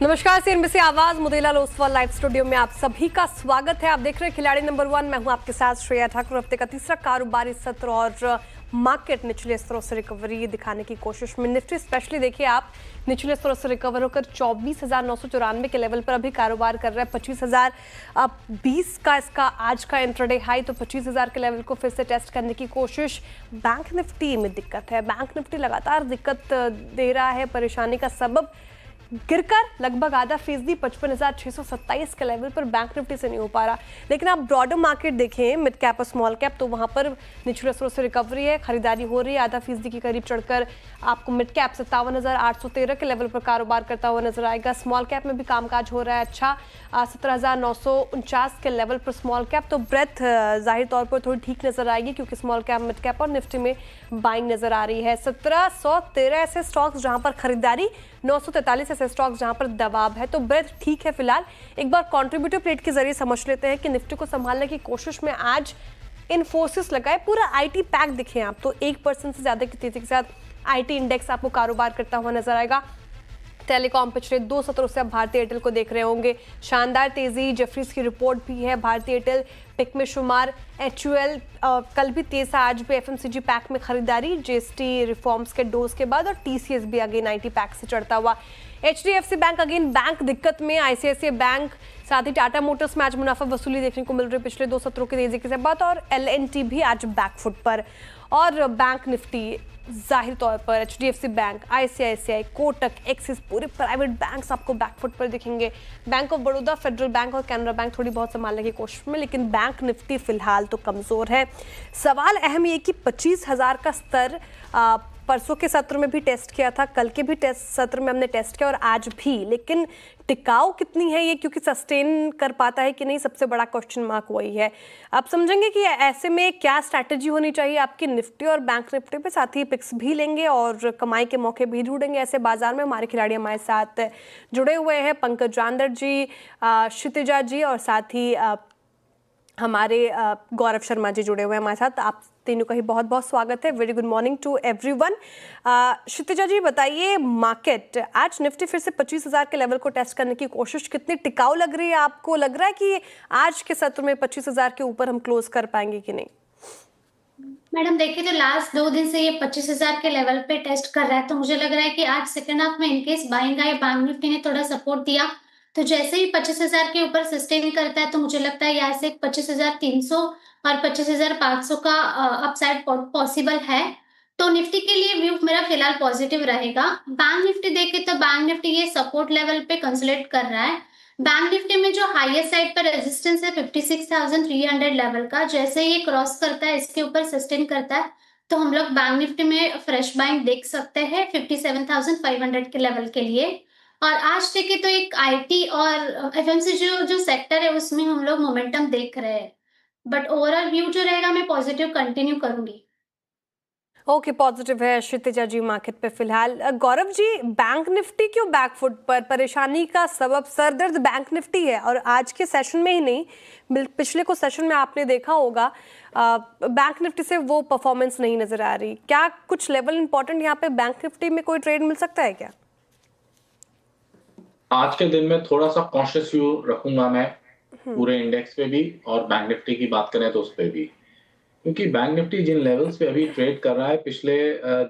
नमस्कार, सीएनबीसी आवाज मुदेला लोसवाल live studio में आप सभी का स्वागत है। आप देख रहे हैं खिलाड़ी नंबर 1। मैं हूं आपके साथ श्रेया ठाकुर। हफ्ते का तीसरा कारोबारी सत्र और मार्केट निचले स्तरों से रिकवरी दिखाने की कोशिश में। निफ्टी स्पेशली देखिए आप, निचले स्तरों से रिकवर होकर 24,994 के लेवल पर अभी कारोबार कर रहा है। 25,020 का इसका आज का इंट्राडे हाई, तो 25,000 के लेवल को फिर से टेस्ट करने की कोशिश। बैंक निफ्टी में दिक्कत है, बैंक निफ्टी लगातार दिक्कत दे रहा है। परेशानी का सबब गिरकर लगभग आधा फीसदी 55,627 के लेवल पर बैंक निफ्टी से नहीं हो पा रहा। लेकिन आप ब्रॉडर मार्केट देखें, मिड कैप और स्मॉल कैप, तो वहां पर निचले स्तरों से रिकवरी है, खरीदारी हो रही है। आधा फीसदी के करीब चढ़कर आपको मिड कैप 57,813 के लेवल पर कारोबार करता हुआ नजर आएगा। स्मॉल कैप में भी कामकाज हो रहा है अच्छा, 17,949 के लेवल पर स्मॉल कैप। तो ब्रेथ जाहिर तौर पर थोड़ी ठीक नजर आएगी, क्योंकि स्मॉल कैप, मिड कैप और निफ्टी में बाइंग नजर आ रही है। 1713 ऐसे स्टॉक्स जहां पर खरीदारी, 943 ऐसे स्टॉक्स जहां पर दबाव है। तो ब्रेथ ठीक है फिलहाल। एक बार कंट्रीब्यूटर प्लेट के जरिए समझ लेते हैं कि निफ्टी को संभालने की कोशिश में आज इन्फोसिस लगाए, पूरा आईटी पैक दिखे आप, तो 1% से ज्यादा की तेजी के साथ आईटी इंडेक्स आपको कारोबार करता हुआ नजर आएगा। टेलीकॉम पिछले 2 सत्रों से आप भारतीय एयरटेल को देख रहे होंगे, शानदार तेजी। जेफरीज की रिपोर्ट भी है, भारतीय एयरटेल पिक में शुमार। एचयूएल कल भी तेज था, आज भी एफएमसीजी पैक में खरीदारी जीएसटी रिफॉर्म्स के डोज के बाद। और टीसीएस भी अगेन आईटी पैक से चढ़ता हुआ। एचडीएफसी बैंक अगेन बैंक दिक्कत में। आईसीआईसीआई बैंक, साथ ही टाटा मोटर्स में आज मुनाफा वसूली देखने को मिल रही है पिछले 2 सत्रों की तेजी के साथ। और एलएनटी भी आज बैकफुट पर। और बैंक निफ्टी जाहिर तौर पर HDFC bank, ICICI, Kotak, axis, पूरे प्राइवेट बैंक्स आपको बैकफुट पर दिखेंगे। Bank of Baroda, federal bank और कैनरा बैंक थोड़ी बहुत संभालने की कोशिश में, लेकिन बैंक निफ्टी फिलहाल तो कमजोर है। सवाल अहम ये कि 25,000 का स्तर परसों के सत्र में भी टेस्ट किया था, कल के भी टेस्ट सत्र में हमने टेस्ट किया और आज भी, लेकिन टिकाऊ कितनी है ये, क्योंकि सस्टेन कर पाता है कि नहीं, सबसे बड़ा क्वेश्चन मार्क वही है। आप समझेंगे कि ऐसे में क्या स्ट्रैटेजी होनी चाहिए आपकी निफ्टी और बैंक निफ्टी पे। साथ ही पिक्स भी लेंगे और कमाई के मौके भी ढूंढेंगे ऐसे बाजार में। हमारे खिलाड़ी हमारे साथ जुड़े हुए हैं, पंकज जानदर जी, क्षितिजा जी और साथ ही हमारे गौरव शर्मा जी जुड़े हुए हैं हमारे साथ। आप तीनों का ही बहुत बहुत स्वागत है। Very good morning to everyone. Kshitija ji बताइए, मार्केट आज निफ्टी फिर से 25,000 के लेवल को टेस्ट करने की कोशिश कितनी टिकाऊ लग रही है आपको? लग रहा है कि आज के सत्र में 25,000 के ऊपर हम क्लोज कर पाएंगे कि नहीं? मैडम देखिए, तो लास्ट 2 दिन से ये 25,000 के लेवल पे टेस्ट कर रहा है, तो मुझे लग रहा है कि आज सेकंड हाफ में इनकेस बाइंग आए, बैंक निफ्टी ने थोड़ा सपोर्ट दिया, तो जैसे ही 25,000 के ऊपर सस्टेन करता है, तो मुझे लगता है यहाँ से 25,300 और 25,500 का अपसाइड पॉसिबल है। तो निफ्टी के लिए व्यू मेरा फिलहाल पॉजिटिव रहेगा। बैंक निफ्टी देखे तो बैंक निफ्टी ये सपोर्ट लेवल पे कंसोलिडेट कर रहा है। बैंक निफ्टी में जो हाईएस्ट साइड पर रेजिस्टेंस है 56,300 लेवल का, जैसे ये क्रॉस करता है, इसके ऊपर सस्टेन करता है, तो हम लोग बैंक निफ्टी में फ्रेश बाइंग देख सकते हैं 57,500 के लेवल के लिए। और आज देखे तो एक आईटी और एफएमसीजी जो सेक्टर है उसमें हम लोग मोमेंटम देख रहे हैं, बट ओवरऑल व्यू जो रहेगा मैं पॉजिटिव कंटिन्यू करूंगी। ओके, पॉजिटिव है क्षितिजा जी मार्केट पे फिलहाल। गौरव जी, बैंक निफ्टी क्यों बैकफुट पर? परेशानी का सबब सरदर्द बैंक निफ्टी है, और आज के सेशन में ही नहीं, पिछले कुछ सेशन में आपने देखा होगा बैंक निफ्टी से वो परफॉर्मेंस नहीं नजर आ रही। क्या कुछ लेवल इंपॉर्टेंट यहाँ पे बैंक निफ्टी में कोई ट्रेड मिल सकता है क्या? आज के दिन में थोड़ा सा कॉशियस व्यू रखूंगा मैं, पूरे इंडेक्स पे भी और बैंक निफ्टी की बात करें तो उस पे भी, क्योंकि बैंक निफ्टी जिन लेवल्स पे अभी ट्रेड कर रहा है, पिछले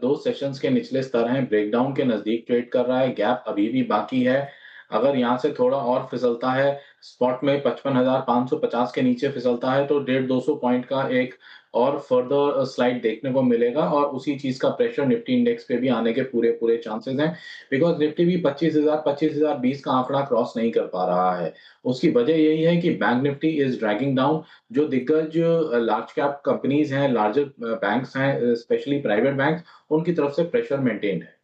2 सेशंस के निचले स्तर हैं, ब्रेकडाउन के नजदीक ट्रेड कर रहा है, गैप अभी भी बाकी है। अगर यहाँ से थोड़ा और फिसलता है, स्पॉट में 55,550 के नीचे फिसलता है, तो 150-200 पॉइंट का एक और फर्दर स्लाइड देखने को मिलेगा, और उसी चीज का प्रेशर निफ्टी इंडेक्स पे भी आने के पूरे पूरे चांसेस हैं, बिकॉज निफ्टी भी 25,020 का आंकड़ा क्रॉस नहीं कर पा रहा है। उसकी वजह यही है कि bank Nifty is dragging down. जो दिग्गज लार्ज कैप कंपनीज हैं, लार्जर बैंक्स हैं, स्पेशली प्राइवेट बैंक, उनकी तरफ से प्रेशर मेंटेन है।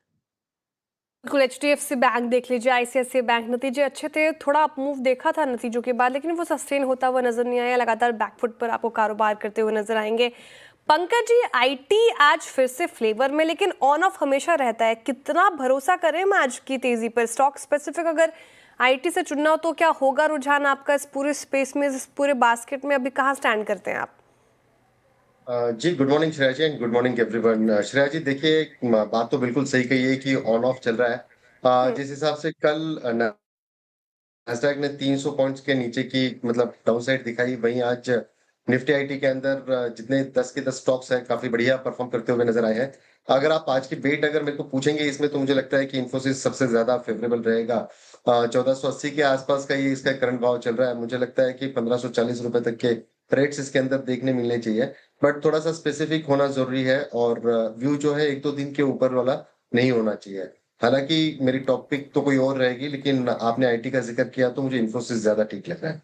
बिल्कुल, एचडीएफसी बैंक देख लीजिए, आईसीआईसीआई बैंक, नतीजे अच्छे थे, थोड़ा अप मूव देखा था नतीजों के बाद, लेकिन वो सस्टेन होता हुआ नजर नहीं आया। लगातार बैकफुट पर आपको कारोबार करते हुए नजर आएंगे। पंकज जी, आईटी आज फिर से फ्लेवर में, लेकिन ऑन ऑफ हमेशा रहता है। कितना भरोसा करें हम आज की तेजी पर? स्टॉक स्पेसिफिक अगर आईटी से चुनना हो तो क्या होगा रुझान आपका इस पूरे स्पेस में, इस पूरे बास्केट में? अभी कहाँ स्टैंड करते हैं आप? जी good morning Shreya ji and good morning everyone. Shreya ji देखिए, बात तो बिल्कुल सही कही है कि ऑन ऑफ चल रहा है। जिस हिसाब से कल नैस्डैक ने 300 पॉइंट्स के नीचे की मतलब डाउनसाइड दिखाई। वहीं आज निफ्टी आईटी के अंदर जितने 10 के 10 स्टॉक्स हैं काफी बढ़िया परफॉर्म करते हुए नजर आए हैं। अगर आप आज की बेट अगर मेरे को पूछेंगे इसमें, तो मुझे लगता है कि इन्फोसिस सबसे ज्यादा फेवरेबल रहेगा। 1480 के आसपास का ये इसका करंट भाव चल रहा है। मुझे लगता है कि 1540 रुपए तक के रेट्स इसके अंदर देखने मिलने चाहिए, बट थोड़ा सा स्पेसिफिक होना जरूरी है और व्यू जो है 1-2 दिन के ऊपर वाला नहीं होना चाहिए। हालांकि मेरी टॉपिक तो कोई और रहेगी, लेकिन आपने आईटी का जिक्र किया तो मुझे इन्फोसिस ज्यादा ठीक लग रहा है।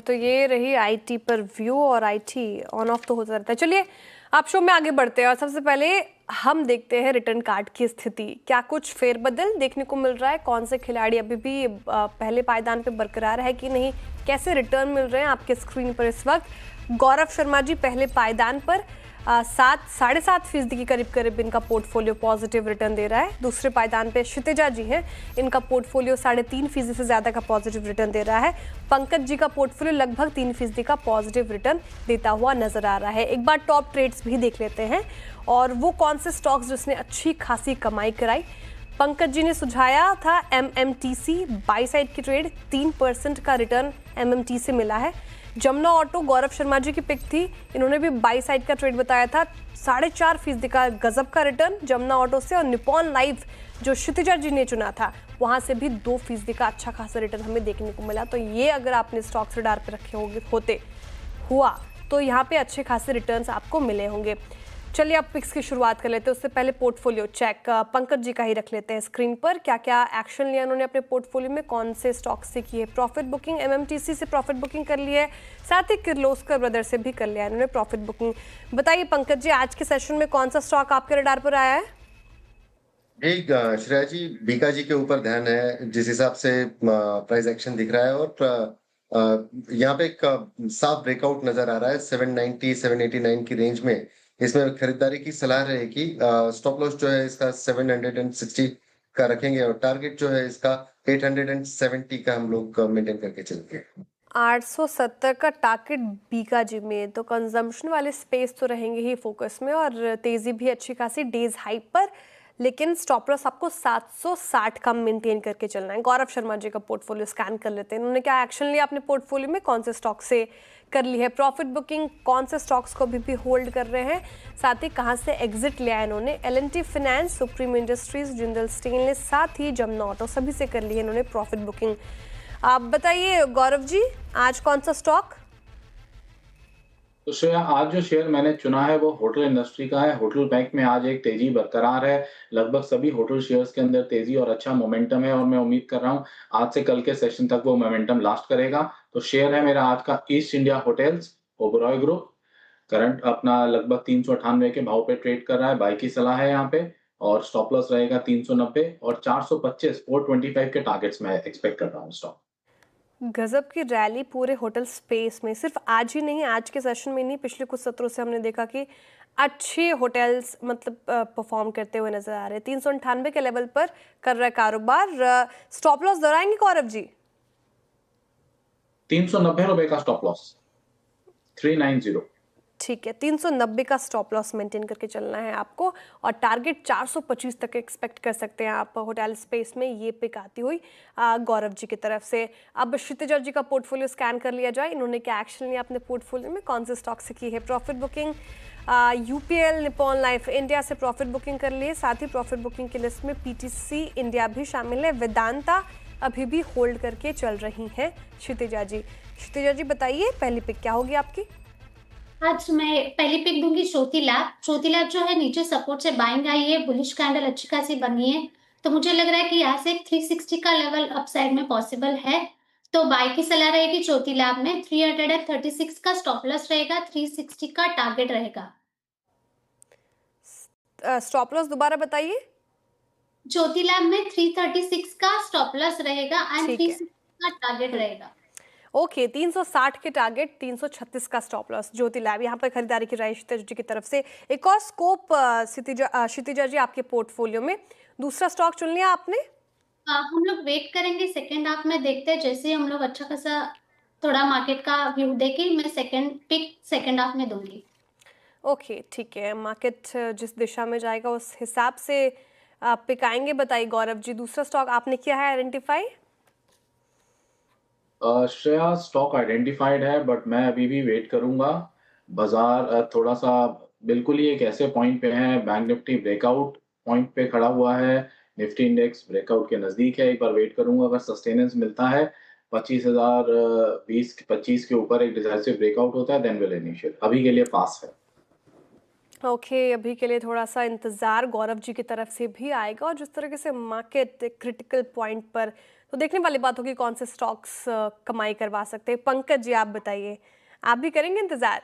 तो ये रही आईटी पर व्यू, और आईटी ऑन ऑफ तो होता रहता है। चलिए आप शो में आगे बढ़ते हैं और सबसे पहले हम देखते हैं रिटर्न कार्ड की स्थिति। क्या कुछ फेरबदल देखने को मिल रहा है? कौन से खिलाड़ी अभी भी पहले पायदान पे बरकरार है कि नहीं? कैसे रिटर्न मिल रहे हैं आपके स्क्रीन पर इस वक्त? गौरव शर्मा जी पहले पायदान पर 7.5% के करीब करीब इनका पोर्टफोलियो पॉजिटिव रिटर्न दे रहा है। दूसरे पायदान पे क्षितिजा जी हैं, इनका पोर्टफोलियो 3.5% से ज़्यादा का पॉजिटिव रिटर्न दे रहा है। पंकज जी का पोर्टफोलियो लगभग 3% का पॉजिटिव रिटर्न देता हुआ नजर आ रहा है। एक बार टॉप ट्रेड्स भी देख लेते हैं और वो कौन से स्टॉक्स जिसने अच्छी खासी कमाई कराई। पंकज जी ने सुझाया था MMTC, बाई साइड की ट्रेड 3% का रिटर्न MMT से मिला है। जमुना ऑटो गौरव शर्मा जी की पिक थी, इन्होंने भी बाई साइड का ट्रेड बताया था, 4.5% का गजब का रिटर्न जमुना ऑटो से। और निपॉन लाइफ जो क्षितिजा जी ने चुना था, वहां से भी 2% का अच्छा खासा रिटर्न हमें देखने को मिला। तो ये अगर आपने स्टॉक्स रडार पे रखे हुआ तो यहाँ पे अच्छे खासे रिटर्न्स आपको मिले होंगे। चलिए अब पिक्स की शुरुआत कर लेते हैं। उससे पहले पोर्टफोलियो चेक पंकज जी का ही रख लेते हैं स्क्रीन पर। क्या क्या एक्शन लिया उन्होंने अपने पोर्टफोलियो में, कौन से स्टॉक से की है प्रॉफिट बुकिंग? MMTC से प्रॉफिट बुकिंग कर ली है, साथ ही किर्लोस्कर ब्रदर से भी कर लिया है इन्होंने प्रॉफिट बुकिंग। बताइए पंकज जी, आज के सेशन में कौन सा स्टॉक आपके रडार पर आया है? एक श्रेया जी, बीका जी के ऊपर ध्यान है जिस हिसाब से प्राइस एक्शन दिख रहा है, और यहाँ पे एक साफ ब्रेकआउट नजर आ रहा है 790 789 की रेंज में। इसमें खरीदारी की सलाह रहेगी। स्टॉप लॉस जो है इसका 760 का रखेंगे और टारगेट जो है इसका 870 का हम लोग मेंटेन करके चलेंगे। 870 का टारगेट बीका जी में, तो कंजम्पशन वाले स्पेस तो रहेंगे ही फोकस में, और तेजी भी अच्छी खासी डेज हाई पर, लेकिन स्टॉप लॉस आपको 760 का मेंटेन करके चलना है। गौरव शर्मा जी का पोर्टफोलियो स्कैन कर लेते हैं, उन्होंने क्या एक्शन लिया अपने पोर्टफोलियो में, कौन से स्टॉक से कर ली है प्रॉफिट बुकिंग, कौन से स्टॉक्स को अभी भी होल्ड कर रहे हैं, साथ ही कहां से एग्जिट लिया है इन्होंने। L&T finance, supreme industries, Jindal stainless, साथ ही जमुना ऑटो, सभी से कर ली है इन्होंने प्रॉफिट बुकिंग। आप बताइए गौरव जी, आज कौन सा स्टॉक? तो श्रेया, आज जो शेयर मैंने चुना है वो होटल इंडस्ट्री का है। होटल बैंक में आज एक तेजी बरकरार है, लगभग सभी होटल शेयर्स के अंदर तेजी और अच्छा मोमेंटम है, और मैं उम्मीद कर रहा हूँ आज से कल के सेशन तक वो मोमेंटम लास्ट करेगा। तो शेयर है मेरा आज का east India hotels Oberoi group. Current अपना लगभग 398 के भाव पे ट्रेड कर रहा है, बाई की सलाह है यहाँ पे, और स्टॉप लॉस रहेगा 390 और 425 425 के टारगेट्स मैं एक्सपेक्ट कर रहा हूँ स्टॉक। गजब की रैली पूरे होटल स्पेस में, सिर्फ आज ही नहीं, आज के सेशन में नहीं, पिछले कुछ सत्रों से हमने देखा कि अच्छे होटल्स मतलब परफॉर्म करते हुए नजर आ रहे हैं। 398 के लेवल पर कर रहा है कारोबार। स्टॉप लॉस दोहराएंगे गौरव जी? 390 रुपए का स्टॉप लॉस, 390। ठीक है, 390 का स्टॉप लॉस मेंटेन करके चलना है आपको, और टारगेट 425 तक एक्सपेक्ट कर सकते हैं आप होटल स्पेस में। ये पिक आती हुई गौरव जी की तरफ से। अब क्षितिजा जी का पोर्टफोलियो स्कैन कर लिया जाए, इन्होंने क्या एक्शन लिया अपने पोर्टफोलियो में, कौन से स्टॉक से की है profit booking? UPL, Nippon life India से प्रॉफिट बुकिंग कर लिए, साथ ही प्रॉफिट बुकिंग की लिस्ट में PTC इंडिया भी शामिल है। वेदांता अभी भी होल्ड करके चल रही हैं क्षितिजा जी। क्षितिजा जी बताइए पहली पिक क्या होगी आपकी? आज मैं पहली पिक दूंगी ज्योति लैब। ज्योति लैब जो है नीचे सपोर्ट से बाइंग आई है, बुलिश कैंडल अच्छी खासी बनी है, तो मुझे लग रहा है कि यहाँ से 360 का लेवल अपसाइड में पॉसिबल है, तो बाय की सलाह रहेगी ज्योति लैब में। 336 का स्टॉप लॉस रहेगा, 360 का टारगेट रहेगा। स्टॉप लॉस दोबारा बताइए। ज्योति लैब में 336 का स्टॉप लॉस रहेगा एंड ठीक है। 360 का टारगेट रहेगा। ओके, 360 के टारगेट, 336 का स्टॉप लॉस। ज्योति लैब यहाँ पर खरीदारी की राय क्षितिजा जी की तरफ से। एक और स्कोप क्षितिजा जी आपके पोर्टफोलियो में, दूसरा स्टॉक चुन लिया आपने? हम लोग वेट करेंगे सेकेंड हाफ में, देखते हैं जैसे हम लोग अच्छा खासा थोड़ा मार्केट का व्यू देके मैं सेकेंड पिक सेकेंड हाफ में दूंगी। ओके ठीक है, मार्केट जिस दिशा में जाएगा उस हिसाब से आप पिक आएंगे। बताइए गौरव जी, दूसरा स्टॉक आपने किया है आइडेंटिफाई? श्रेया स्टॉक आइडेंटिफाइड है, बट मैं अभी भी वेट करूंगा। बाजार थोड़ा सा बिल्कुल ही एक ऐसे पॉइंट पे है, बैंक निफ्टी ब्रेकआउट पॉइंट पे खड़ा हुआ है, निफ्टी इंडेक्स ब्रेकआउट के नजदीक है। एक बार वेट करूंगा, अगर सस्टेनेंस मिलता है 25,020-25 के ऊपर एक डिसाइसिव ब्रेकआउट होता है, देन विल इनिशिएट। अभी के लिए पास है। ओके, अभी के लिए थोड़ा सा इंतजार गौरव जी की तरफ से भी आएगा, और जिस तरीके से मार्केट क्रिटिकल पॉइंट पर, तो देखने वाली बात होगी कौन से स्टॉक्स कमाई करवा सकते हैं। पंकज जी आप बताइए, आप भी करेंगे इंतजार?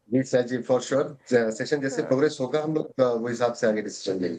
जी फॉर श्योर, सेशन जैसे प्रोग्रेस होगा हम लोग वो हिसाब से आगे डिसीजन लेंगे।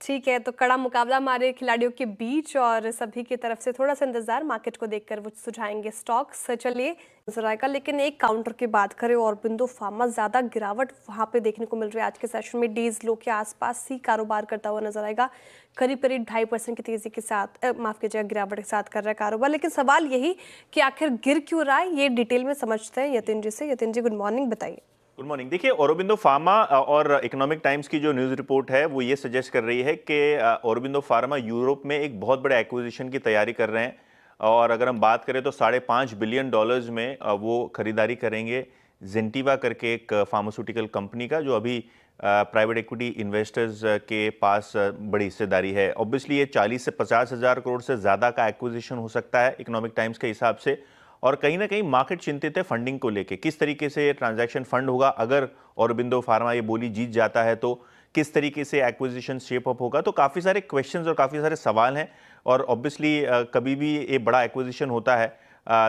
ठीक है, तो कड़ा मुकाबला हमारे खिलाड़ियों के बीच, और सभी की तरफ से थोड़ा सा इंतजार, मार्केट को देखकर वो सुझाएंगे स्टॉक्स। चलिए नजर आएगा, लेकिन एक काउंटर की बात करें, ऑरबिंदो फार्मा ज्यादा गिरावट वहां पे देखने को मिल रही है। आज के सेशन में डीज लो के आसपास ही कारोबार करता हुआ नजर आएगा, करीब करीब 2.5% की तेजी के साथ, माफ कीजिएगा गिरावट के साथ कर रहा है कारोबार। लेकिन सवाल यही कि आखिर गिर क्यों रहा है, ये डिटेल में समझते हैं यतिन जी से। यतिन जी गुड मॉर्निंग, बताइए। Good morning. देखिए, ऑरोबिंदो फार्मा और इकोनॉमिक टाइम्स की जो न्यूज़ रिपोर्ट है वो ये सजेस्ट कर रही है कि ऑरोबिंदो फार्मा यूरोप में एक बहुत बड़े एक्विजिशन की तैयारी कर रहे हैं, और अगर हम बात करें तो $5.5 बिलियन में वो खरीदारी करेंगे जेंटिवा करके एक फार्मास्यूटिकल कंपनी का, जो अभी प्राइवेट इक्विटी इन्वेस्टर्स के पास बड़ी हिस्सेदारी है। ऑब्वियसली ये 40 से 50 हज़ार करोड़ से ज़्यादा का एक्विजिशन हो सकता है इकोनॉमिक टाइम्स के हिसाब से, और कहीं ना कहीं मार्केट चिंतित है फंडिंग को लेके, किस तरीके से ये ट्रांजैक्शन फंड होगा। अगर ऑरोबिंदो फार्मा ये बोली जीत जाता है तो किस तरीके से एक्विजिशन शेप अप होगा, तो काफ़ी सारे क्वेश्चंस और काफ़ी सारे सवाल हैं। और ऑब्वियसली कभी भी ये बड़ा एक्विजिशन होता है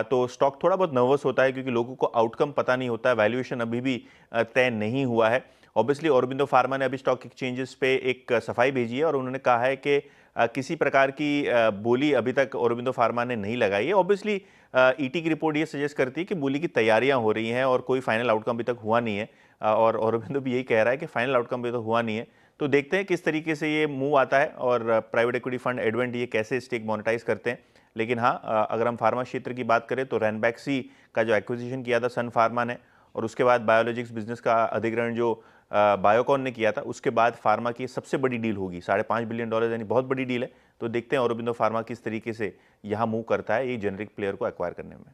तो स्टॉक थोड़ा बहुत नर्वस होता है, क्योंकि लोगों को आउटकम पता नहीं होता है, वैल्यूएशन अभी भी तय नहीं हुआ है। ऑब्वियसली ऑरोबिंदो फार्मा ने अभी स्टॉक एक्सचेंजेस पे एक सफाई भेजी है, और उन्होंने कहा है कि किसी प्रकार की बोली अभी तक ऑरोबिंदो फार्मा ने नहीं लगाई है। ऑब्वियसली ईटी की रिपोर्ट ये सजेस्ट करती है कि बोली की तैयारियां हो रही हैं और कोई फाइनल आउटकम अभी तक हुआ नहीं है, और ऑरोबिंदो भी यही कह रहा है कि फाइनल आउटकम अभी तक हुआ नहीं है। तो देखते हैं किस तरीके से ये मूव आता है, और प्राइवेट इक्विटी फंड एडवेंट ये कैसे स्टेक मोनेटाइज करते हैं। लेकिन हाँ, अगर हम फार्मा क्षेत्र की बात करें तो रैनबैक्सी का जो एक्विजिशन किया था सन फार्मा ने, और उसके बाद बायोलॉजिक्स बिजनेस का अधिग्रहण जो बायोकॉन ने किया था, उसके बाद फार्मा की सबसे बड़ी डील होगी। $5.5 बिलियन, यानी बहुत बड़ी डील है। तो देखते हैं ऑरोबिंदो फार्मा किस तरीके से यहाँ मूव करता है ये जेनरिक प्लेयर को एक्वायर करने में।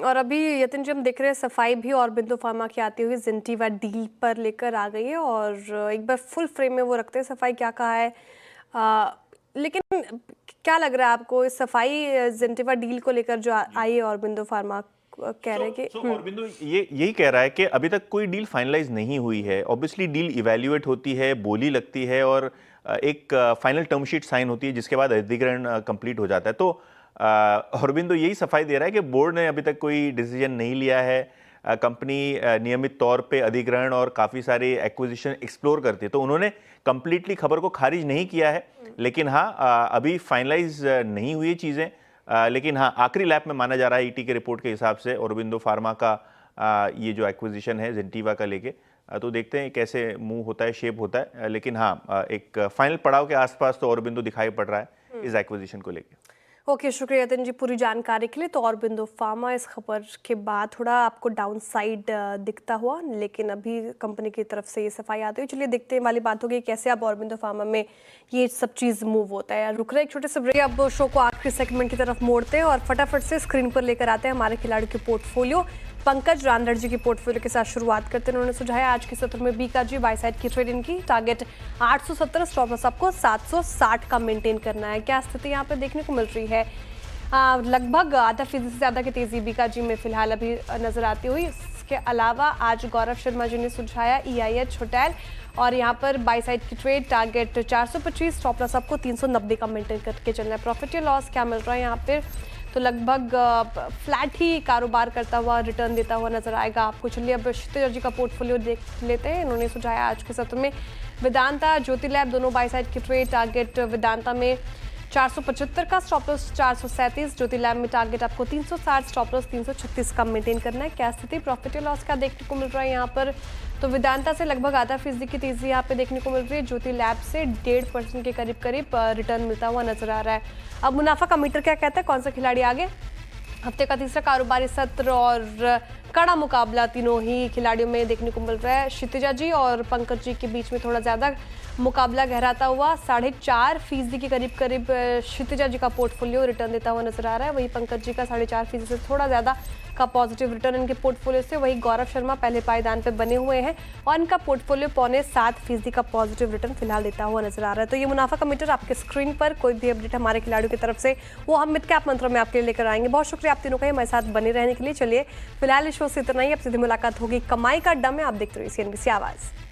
और अभी यतिन जी हम देख रहे हैं सफाई भी ऑरबिंदो फार्मा की आती हुई जेंटिवा डील पर लेकर आ गई है, और एक बार फुल फ्रेम में वो रखते हैं सफाई क्या कहा है। लेकिन क्या लग रहा है आपको, इस सफाई जेंटिवा डील को लेकर जो आई है ऑरबिंदो फार्मा कह रहे हैं कि ऑरबिंदो यही कह रहा है कि अभी तक कोई डील फाइनलाइज नहीं हुई है। ऑब्वियसली डील इवैल्यूएट होती है, बोली लगती है, और एक फाइनल टर्म शीट साइन होती है, जिसके बाद अधिग्रहण कंप्लीट हो जाता है। तो ऑरबिंदो यही सफाई दे रहा है कि बोर्ड ने अभी तक कोई डिसीजन नहीं लिया है। कंपनी नियमित तौर पे अधिग्रहण और काफ़ी सारे एक्विजिशन एक्सप्लोर करती है, तो उन्होंने कंप्लीटली खबर को खारिज नहीं किया है। लेकिन हाँ, अभी फाइनलाइज नहीं हुई चीज़ें, लेकिन हाँ, आखिरी लैप में माना जा रहा है ईटी के रिपोर्ट के हिसाब से ऑरोबिंदो फार्मा का ये जो एक्विजिशन है जेंटिवा का लेके। तो देखते हैं कैसे मूव होता है, शेप होता है। लेकिन हाँ, एक फाइनल पड़ाव के आसपास तो ऑरोबिंदो दिखाई पड़ रहा है इस एक्विजिशन को लेके। ओके, शुक्रिया यतिन जी पूरी जानकारी के लिए। तो ऑरबिंदो फार्मा इस खबर के बाद थोड़ा आपको डाउन साइड दिखता हुआ, लेकिन अभी कंपनी की तरफ से ये सफाई आती हुई। चलिए देखते वाली बात होगी कैसे अब ऑरबिंदो फार्मा में ये सब चीज़ मूव होता है। रुक रहे एक छोटे से ब्रेक, अब शो को आखिरी सेगमेंट की तरफ मोड़ते हैं और फटाफट से स्क्रीन पर लेकर आते हैं हमारे खिलाड़ियों के पोर्टफोलियो। पंकज रानड़ जी की पोर्टफोलियो के साथ शुरुआत करते हैं। उन्होंने सुझाया आज के सत्र में बीकाजी बाई साइड की ट्रेडिंग की, टारगेट 870, स्टॉप लॉस आपको 760 का मेंटेन करना है। क्या स्थिति यहाँ पे देखने को मिल रही है? लगभग आधा फीसदी से ज़्यादा की तेजी बीकाजी में फिलहाल अभी नजर आती हुई। इसके अलावा आज गौरव शर्मा जी ने सुझाया EIH होटल, और यहाँ पर बाई साइड की ट्रेड टारगेट 425, स्टॉप लॉस आपको 390 का मेंटेन करके चलना है। प्रॉफिट या लॉस क्या मिल रहा है यहाँ पे? तो लगभग फ्लैट ही कारोबार करता हुआ, रिटर्न देता हुआ नजर आएगा आपको। चलिए अब क्षितिज जी का पोर्टफोलियो देख लेते हैं। इन्होंने सुझाया आज के सत्र में वेदांता ज्योति लैब दोनों बाई साइड की ट्रेड, टारगेट वेदांता में 475 का, स्टॉप लॉस 437, ज्योति लैब में टारगेट आपको 360, स्टॉप लॉस 336 का मेंटेन करना है। क्या स्थिति प्रॉफिट या लॉस का देखने को मिल रहा है यहाँ पर? तो वेदांता से लगभग आधा फीसदी की तेजी यहाँ पे देखने को मिल रही है। ज्योति लैब से 1.5% के करीब रिटर्न मिलता हुआ नजर आ रहा है। अब मुनाफा का मीटर क्या कहता है, कौन सा खिलाड़ी आगे? हफ्ते का तीसरा कारोबारी सत्र और कड़ा मुकाबला तीनों ही खिलाड़ियों में देखने को मिल रहा है। क्षितिजा जी और पंकज जी के बीच में थोड़ा ज़्यादा मुकाबला गहराता हुआ। 4.5% के करीब क्षितिजा जी का पोर्टफोलियो रिटर्न देता हुआ नजर आ रहा है, वहीं पंकज जी का 4.5% से थोड़ा ज़्यादा का पॉजिटिव रिटर्न इनके पोर्टफोलियो से। वहीं गौरव शर्मा पहले पायदान पे बने हुए हैं और इनका पोर्टफोलियो 0.75% का पॉजिटिव रिटर्न फिलहाल देता हुआ नजर आ रहा है। तो ये मुनाफा का मीटर आपके स्क्रीन पर। कोई भी अपडेट हमारे खिलाड़ियों की तरफ से वो हम मिड कैप मंत्रों में आपके लिए लेकर आएंगे। बहुत शुक्रिया आप तीनों का हमारे साथ बने रहने के लिए। चलिए फिलहाल इस शो से इतना ही, अब सीधी मुलाकात होगी कमाई का अड्डा में। आप देखते रहिए CNBC आवाज़।